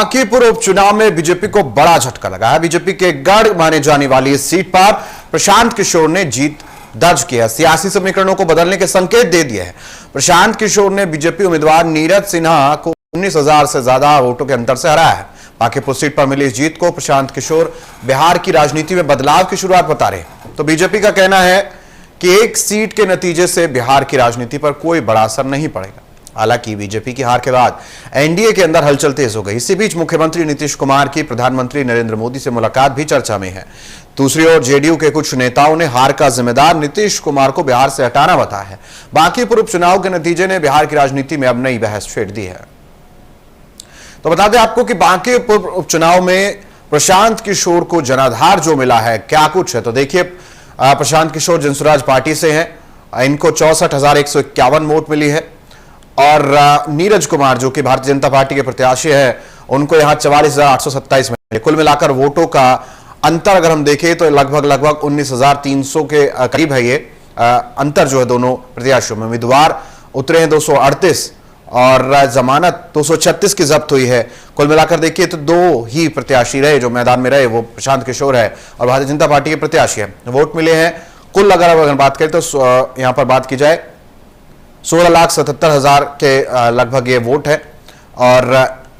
बांकीपुर उपचुनाव में बीजेपी को बड़ा झटका लगा है। बीजेपी के गढ़ माने जाने वाली इस सीट पर प्रशांत किशोर ने जीत दर्ज किया। सियासी समीकरणों को बदलने के संकेत दे दिए हैं। प्रशांत किशोर ने बीजेपी उम्मीदवार नीरज सिन्हा को 19,000 से ज्यादा वोटों के अंतर से हराया है। बांकीपुर सीट पर मिली इस जीत को प्रशांत किशोर बिहार की राजनीति में बदलाव की शुरुआत बता रहे हैं। तो बीजेपी का कहना है कि एक सीट के नतीजे से बिहार की राजनीति पर कोई बड़ा असर नहीं पड़ेगा। हालांकि बीजेपी की हार के बाद एनडीए के अंदर हलचल तेज हो गई। इसी बीच मुख्यमंत्री नीतीश कुमार की प्रधानमंत्री नरेंद्र मोदी से मुलाकात भी चर्चा में है। दूसरी ओर जेडीयू के कुछ नेताओं ने हार का जिम्मेदार नीतीश कुमार को बिहार से हटाना बताया है। बांकीपुर उपचुनाव के नतीजे ने बिहार की राजनीति में अब नई बहस छेड़ दी है। तो बता दें आपको कि बांकीपुर उपचुनाव में प्रशांत किशोर को जनाधार जो मिला है, क्या कुछ है। तो देखिए, प्रशांत किशोर जनसुराज पार्टी से हैं। इनको 64,151 वोट मिली है और नीरज कुमार जो कि भारतीय जनता पार्टी के प्रत्याशी है, उनको यहां 44,827 मिले। कुल मिलाकर वोटों का अंतर अगर हम देखें तो लगभग 19,300 के करीब है। ये अंतर जो है दोनों प्रत्याशियों में। उम्मीदवार उतरे हैं 238 और जमानत 236 की जब्त हुई है। कुल मिलाकर देखिए तो दो ही प्रत्याशी रहे जो मैदान में रहे, वो प्रशांत किशोर है और भारतीय जनता पार्टी के प्रत्याशी है। वोट मिले हैं कुल अगर बात करें तो यहां पर बात की जाए 16,77,000 के लगभग ये वोट है और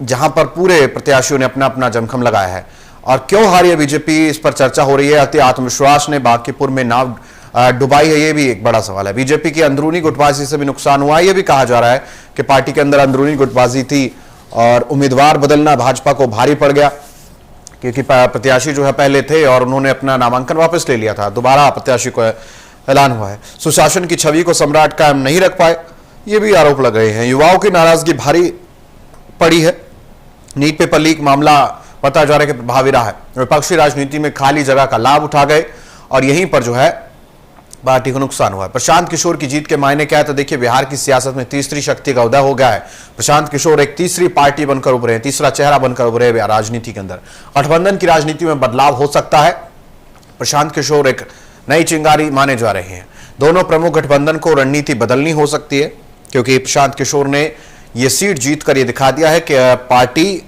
जहां पर पूरे प्रत्याशियों ने अपना अपना जमखम लगाया है। और क्यों हारी है बीजेपी, इस पर चर्चा हो रही है। अति आत्मविश्वास ने बांकीपुर में नाव डुबाई है, ये भी एक बड़ा सवाल है। बीजेपी की अंदरूनी गुटबाजी से भी नुकसान हुआ। यह भी कहा जा रहा है कि पार्टी के अंदर अंदरूनी गुटबाजी थी और उम्मीदवार बदलना भाजपा को भारी पड़ गया, क्योंकि प्रत्याशी जो है पहले थे और उन्होंने अपना नामांकन वापस ले लिया था। दोबारा प्रत्याशी को ऐलान हुआ है। सुशासन की छवि को सम्राट कायम नहीं रख पाए, ये भी आरोप लग रहे हैं। युवाओं की नाराजगी भारी पड़ी है। नीट पेपर लीक मामला पता जा रहा है कि प्रभावी रहा है। विपक्षी राजनीति में खाली जगह का लाभ उठा गए और यहीं पर जो है पार्टी को नुकसान हुआ है। प्रशांत किशोर की जीत के मायने क्या है, तो देखिए बिहार की सियासत में तीसरी शक्ति का उदय हो गया है। प्रशांत किशोर एक तीसरी पार्टी बनकर उभरे हैं, तीसरा चेहरा बनकर उभरे हैं राजनीति के अंदर। गठबंधन की राजनीति में बदलाव हो सकता है। प्रशांत किशोर एक नई चिंगारी माने जा रहे हैं। दोनों प्रमुख गठबंधन को रणनीति बदलनी हो सकती है, क्योंकि प्रशांत किशोर ने यह सीट जीतकर यह दिखा दिया है कि पार्टी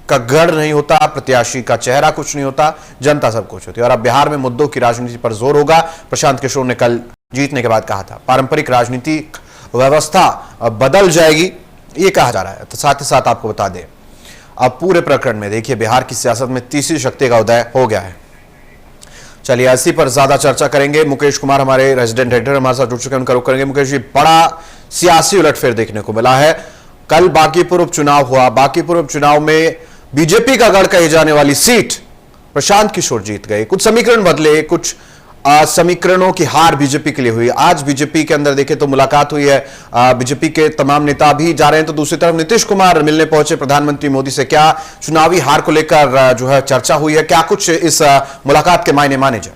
का गढ़ नहीं होता, प्रत्याशी का चेहरा कुछ नहीं होता, जनता सब कुछ होती है। और अब बिहार में मुद्दों की राजनीति पर जोर होगा। प्रशांत किशोर ने कल जीतने के बाद कहा था पारंपरिक राजनीतिक व्यवस्था बदल जाएगी, ये कहा जा रहा है। तो साथ ही साथ आपको बता दें, अब पूरे प्रकरण में देखिए बिहार की सियासत में तीसरी शक्ति का उदय हो गया है। चलिए, इसी पर ज्यादा चर्चा करेंगे। मुकेश कुमार हमारे रेजिडेंट एडिटर हमारे साथ जुड़ चुके हैं, उनका रुख करेंगे। मुकेश जी, बड़ा सियासी उलटफेर देखने को मिला है। कल बांकीपुर उपचुनाव हुआ। बांकीपुर उपचुनाव में बीजेपी का गढ़ कही जाने वाली सीट प्रशांत किशोर जीत गए। कुछ समीकरण बदले, कुछ समीकरणों की हार बीजेपी के लिए हुई। आज बीजेपी के अंदर देखें तो मुलाकात हुई है। बीजेपी के तमाम नेता भी जा रहे हैं। तो दूसरी तरफ नीतीश कुमार मिलने पहुंचे प्रधानमंत्री मोदी से। क्या चुनावी हार को लेकर जो है चर्चा हुई है, क्या कुछ इस मुलाकात के मायने माने जाए?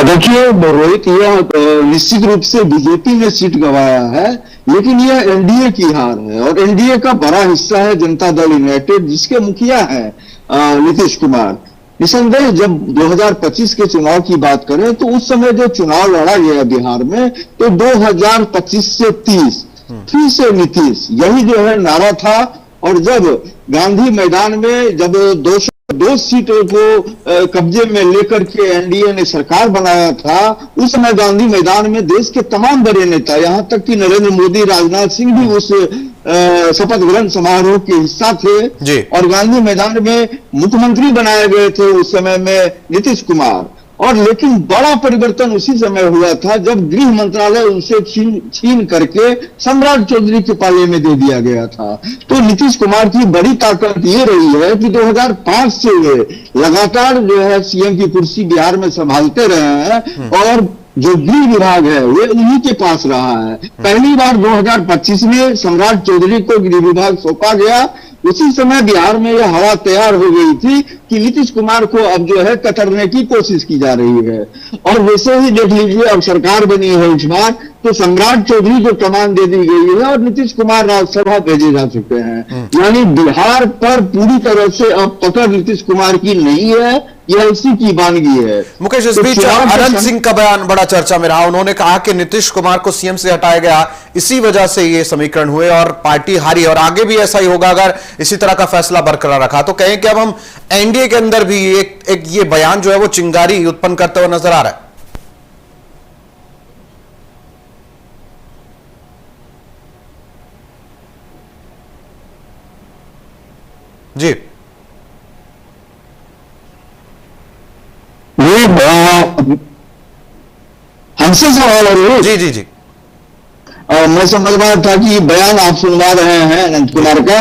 देखिए रोहित, यह निश्चित रूप से बीजेपी ने सीट गंवाया है, लेकिन यह एनडीए की हार है और एनडीए का बड़ा हिस्सा है जनता दल यूनाइटेड, जिसके मुखिया है नीतीश कुमार। निसंदेह जब 2025 के चुनाव की बात करें तो उस समय जो चुनाव लड़ा गया बिहार में, तो 2025 से 30 फिर से नीतीश, यही जो है नारा था। और जब गांधी मैदान में जब 202 सीटों को कब्जे में लेकर के एनडीए ने सरकार बनाया था, उस समय गांधी मैदान में देश के तमाम बड़े नेता, यहां तक कि नरेंद्र मोदी, राजनाथ सिंह भी उस शपथ ग्रहण समारोह के हिस्सा थे। और गांधी मैदान में मुख्यमंत्री बनाए गए थे उस समय में नीतीश कुमार। और लेकिन बड़ा परिवर्तन उसी समय हुआ था जब गृह मंत्रालय उनसे छीन करके सम्राट चौधरी के पाले में दे दिया गया था। तो नीतीश कुमार की बड़ी ताकत ये रही है कि 2005 से वे लगातार जो है सीएम की कुर्सी बिहार में संभालते रहे हैं और जो गृह विभाग है वे उन्हीं के पास रहा है। पहली बार 2025 में सम्राट चौधरी को गृह विभाग सौंपा गया। उसी समय बिहार में यह हवा तैयार हो गई थी कि नीतीश कुमार को अब जो है कतरने की कोशिश की जा रही है। और वैसे ही देख लीजिए, अब सरकार बनी है इस बार, तो सम्राट चौधरी को कमान दे दी गई है और नीतीश कुमार राज्यसभा भेजे जा चुके हैं। यानी बिहार पर पूरी तरह से अब पकड़ नीतीश कुमार की नहीं है, यह इसी की वानगी है। मुकेश, इस तो बीच चुनाव के अनंत समय- सिंह का बयान बड़ा चर्चा में रहा। उन्होंने कहा कि नीतीश कुमार को सीएम से हटाया गया, इसी वजह से ये समीकरण हुए और पार्टी हारी, और आगे भी ऐसा ही होगा अगर इसी तरह का फैसला बरकरार रखा। तो कहें कि अब हम एनडीए के अंदर भी एक ये बयान जो है वो चिंगारी उत्पन्न करते हुए नजर आ रहा है। जी ये हमसे सवाल है रोहित। जी जी जी मैं समझ रहा था कि बयान आप सुनवा रहे हैं अनंत कुमार का,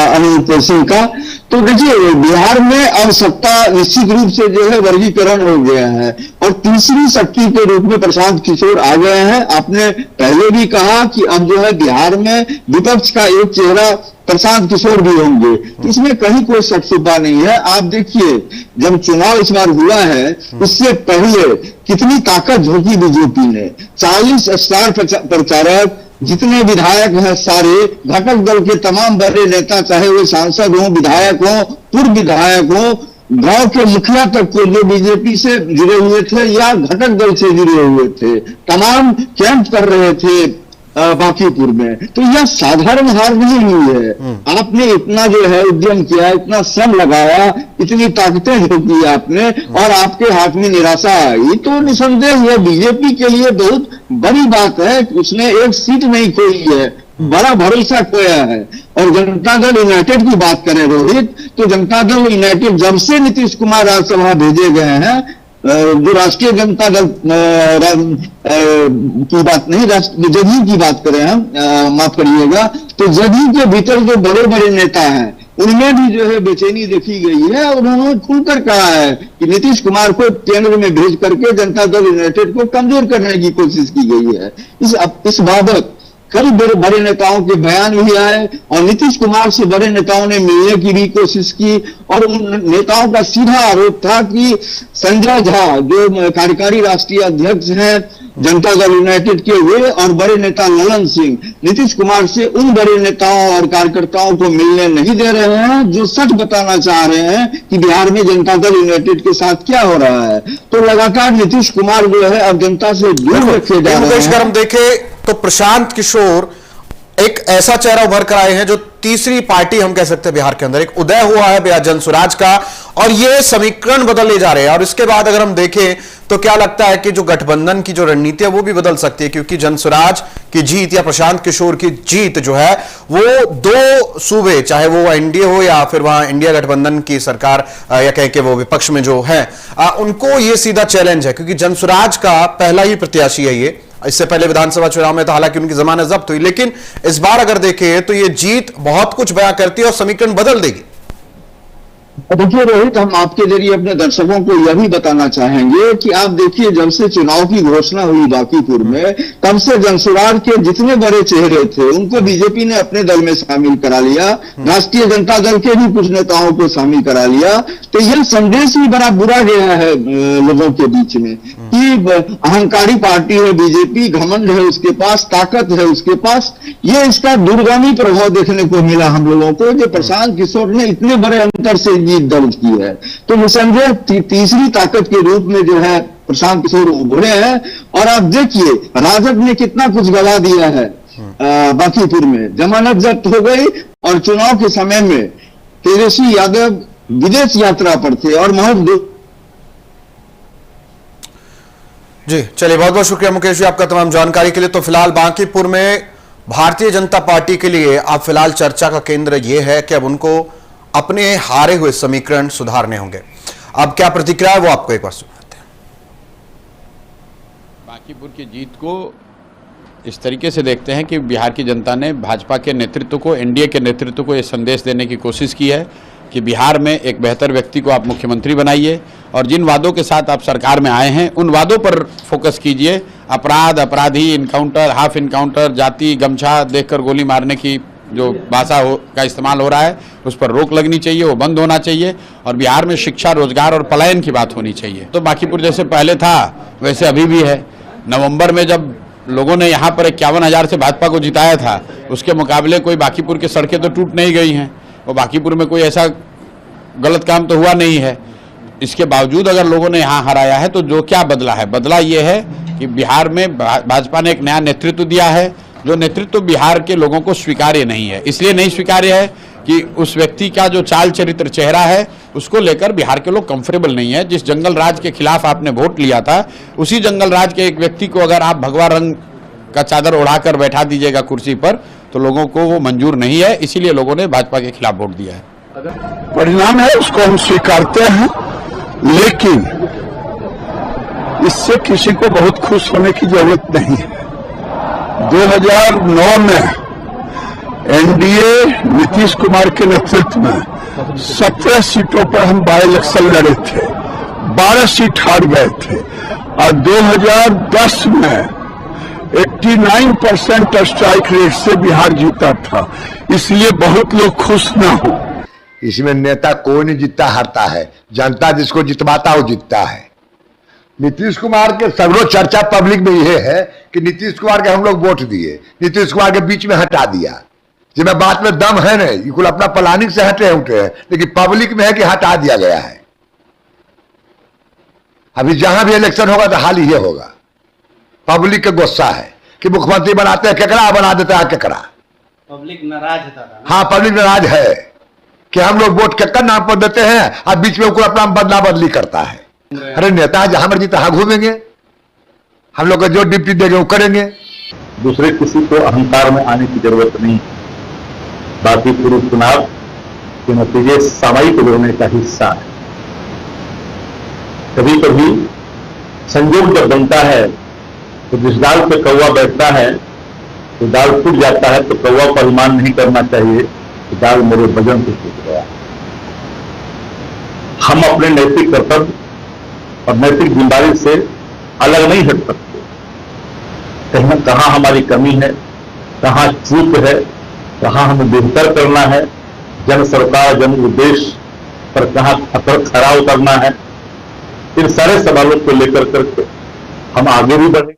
अनंत सिंह का। तो देखिए, बिहार में अब सत्ता निश्चित रूप से जो है वर्गीकरण हो गया है और तीसरी शक्ति के रूप में प्रशांत किशोर आ गए हैं। आपने पहले भी कहा कि अब जो है बिहार में विपक्ष का एक चेहरा प्रशांत किशोर भी होंगे, तो इसमें कहीं कोई शक शुबा नहीं है। आप देखिए, जब चुनाव इस बार हुआ है उससे पहले कितनी ताकत झोंकी बीजेपी ने। 40 स्टार प्रचारक, जितने विधायक हैं सारे, घटक दल के तमाम बड़े नेता, चाहे वो सांसद हो, विधायक हो, पूर्व विधायक हो, गांव के मुखिया तक को जो बीजेपी से जुड़े हुए थे या घटक दल से जुड़े हुए थे, तमाम कैंप कर रहे थे बांकीपुर में। तो यह साधारण हार नहीं हुई है। आपने इतना जो है उद्यम किया, इतना श्रम लगाया, इतनी ताकतें झोंकी आपने और आपके हाथ में निराशा आई, तो निसंदेह यह बीजेपी के लिए बहुत बड़ी बात है कि उसने एक सीट नहीं खोई है, बड़ा भरोसा खोया है। और जनता दल यूनाइटेड की बात करें रोहित, तो जनता दल यूनाइटेड जब से नीतीश कुमार राज्यसभा भेजे गए हैं, जो राष्ट्रीय जनता दल की बात नहीं, जदयू की बात करें हम, माफ करिएगा, तो जदयू के भीतर जो बड़े बड़े नेता हैं उनमें भी जो है बेचैनी देखी गई है। और उन्होंने खुलकर कहा है कि नीतीश कुमार को केंद्र में भेज करके जनता दल यूनाइटेड को कमजोर करने की कोशिश की गई है। इस बाबत कई बड़े नेताओं के बयान भी आए और नीतीश कुमार से बड़े नेताओं ने मिलने की भी कोशिश की। और उन नेताओं का सीधा आरोप था कि संजय झा, जो कार्यकारी राष्ट्रीय अध्यक्ष हैं जनता दल यूनाइटेड के, वे और बड़े नेता ललन सिंह नीतीश कुमार से उन बड़े नेताओं और कार्यकर्ताओं को मिलने नहीं दे रहे हैं जो सच बताना चाह रहे हैं कि बिहार में जनता दल यूनाइटेड के साथ क्या हो रहा है। तो लगातार नीतीश कुमार जो है अब जनता से दूर रखे जा रहे हैं। अगर हम देखें तो प्रशांत किशोर एक ऐसा चेहरा उभर कर आए हैं जो तीसरी पार्टी हम कह सकते हैं बिहार के अंदर, एक उदय हुआ है जनसुराज का, और ये समीकरण बदले जा रहे हैं। और इसके बाद अगर हम देखें तो क्या लगता है कि जो गठबंधन की जो रणनीति है वो भी बदल सकती है, क्योंकि जनसुराज की जीत या प्रशांत किशोर की जीत जो है वो दो सूबे, चाहे वो एनडीए हो या फिर वहां इंडिया गठबंधन की सरकार या कहें कि वो विपक्ष में जो है, उनको ये सीधा चैलेंज है, क्योंकि जनसुराज का पहला ही प्रत्याशी है ये। इससे पहले विधानसभा चुनाव में तो हालांकि उनकी जमानत जब्त हुई, लेकिन इस बार अगर देखें तो ये जीत बहुत कुछ बयां करती है और समीकरण बदल देगी। देखिए रोहित, हम आपके जरिए अपने दर्शकों को यह भी बताना चाहेंगे कि आप देखिए, जब से चुनाव की घोषणा हुई बांकीपुर में, तब से जनसुराज के जितने बड़े चेहरे थे उनको बीजेपी ने अपने दल में शामिल करा लिया, राष्ट्रीय जनता दल के भी कुछ नेताओं को शामिल करा लिया। तो यह संदेश भी बड़ा बुरा गया है लोगों के बीच में कि अहंकारी पार्टी है बीजेपी, घमंड है उसके पास, ताकत है उसके पास। ये इसका दूरगामी प्रभाव देखने को मिला हम लोगों को, जो प्रशांत किशोर ने इतने बड़े अंतर से जीत दर्ज की है। तो निसंदेह तीसरी ताकत के रूप में जो है प्रशांत किशोर उभरे हैं। और आप देखिए, राजद ने कितना कुछ गवा दिया है बांकीपुर में, जमानत जब्त हो गई और चुनाव के समय में तेजस्वी यादव विदेश यात्रा पर थे और महज जी चलिए, बहुत बहुत शुक्रिया मुकेश जी आपका तमाम जानकारी के लिए। तो फिलहाल बांकीपुर में भारतीय जनता पार्टी के लिए अब फिलहाल चर्चा का केंद्र यह है कि अब उनको अपने हारे हुए समीकरण सुधारने होंगे। अब क्या प्रतिक्रिया है वो आपको एक बार सुनाते हैं। बांकीपुर की जीत को इस तरीके से देखते हैं कि बिहार की जनता ने भाजपा के नेतृत्व को, एनडीए के नेतृत्व को ये संदेश देने की कोशिश की है कि बिहार में एक बेहतर व्यक्ति को आप मुख्यमंत्री बनाइए और जिन वादों के साथ आप सरकार में आए हैं उन वादों पर फोकस कीजिए। अपराध, अपराधी, इनकाउंटर, हाफ इनकाउंटर, जाति, गमछा देखकर गोली मारने की जो भाषा का इस्तेमाल हो रहा है उस पर रोक लगनी चाहिए, वो बंद होना चाहिए। और बिहार में शिक्षा, रोजगार और पलायन की बात होनी चाहिए। तो बांकीपुर जैसे पहले था वैसे अभी भी है। नवंबर में जब लोगों ने यहाँ पर 51,000 से भाजपा को जिताया था, उसके मुकाबले कोई बांकीपुर की सड़कें तो टूट नहीं गई हैं और बांकीपुर में कोई ऐसा गलत काम तो हुआ नहीं है। इसके बावजूद अगर लोगों ने यहाँ हराया है तो जो क्या बदला है, बदला ये है कि बिहार में भाजपा ने एक नया नेतृत्व दिया है, जो नेतृत्व बिहार के लोगों को स्वीकार्य नहीं है। इसलिए नहीं स्वीकार्य है कि उस व्यक्ति का जो चाल चरित्र चेहरा है उसको लेकर बिहार के लोग कंफर्टेबल नहीं है। जिस जंगल राज के खिलाफ आपने वोट लिया था, उसी जंगल राज के एक व्यक्ति को अगर आप भगवा रंग का चादर ओढ़ाकर बैठा दीजिएगा कुर्सी पर तो लोगों को वो मंजूर नहीं है, इसीलिए लोगों ने भाजपा के खिलाफ वोट दिया है। परिणाम है उसको हम स्वीकारते हैं, लेकिन इससे किसी को बहुत खुश होने की जरूरत नहीं है। 2009 में एनडीए नीतीश कुमार के नेतृत्व में 17 सीटों पर हम बाई इलेक्शन लड़े थे, 12 सीट हार गए थे और 2010 में 89% स्ट्राइक रेट से बिहार जीता था। इसलिए बहुत लोग खुश ना हो। इसमें नेता कोई नहीं जीतता हारता है, जनता जिसको जितवाता हो जीतता है। नीतीश कुमार के सगरों चर्चा पब्लिक में यह है कि नीतीश कुमार के हम लोग वोट दिए, नीतीश कुमार के बीच में हटा दिया। जिसमें बात में दम है नहीं, ये कुल अपना प्लानिंग से हटे उठे हैं, लेकिन पब्लिक में है कि हटा दिया गया है। अभी जहां भी इलेक्शन होगा तो हाल ये होगा। पब्लिक का गुस्सा है कि मुख्यमंत्री बनाते हैं केकरा, बना देता है केकरा। पब्लिक नाराज है। हाँ, पब्लिक नाराज है कि हम लोग वोट केकर नाम पर देते हैं और बीच में उनको अपना बदला बदली करता है। अरे नेता जहां मर्जी तहां घूमेंगे, हम लोग को जो ड्यूटी देंगे वो करेंगे। दूसरे किसी को अहंकार में आने की जरूरत नहीं। बाकी पूर्व चुनाव के नतीजे सामयिक होने का हिस्सा है। कभी कभी संयोग जब बनता है तो जिस डाल पे कौवा बैठता है तो डाल टूट जाता है, तो कौवा को अभिमान नहीं करना चाहिए कि डाल मेरे वजन से टूट गया। हम अपने नैतिक कर्तव्य और नैतिक जिम्मेदारी से अलग नहीं हट सकते। कहीं कहाँ हमारी कमी है, कहाँ चूक है, कहाँ हमें बेहतर करना है, जन सरकार जन उद्देश्य पर कहाँ खरा उतरना है, इन सारे सवालों को लेकर करके हम आगे भी बढ़े।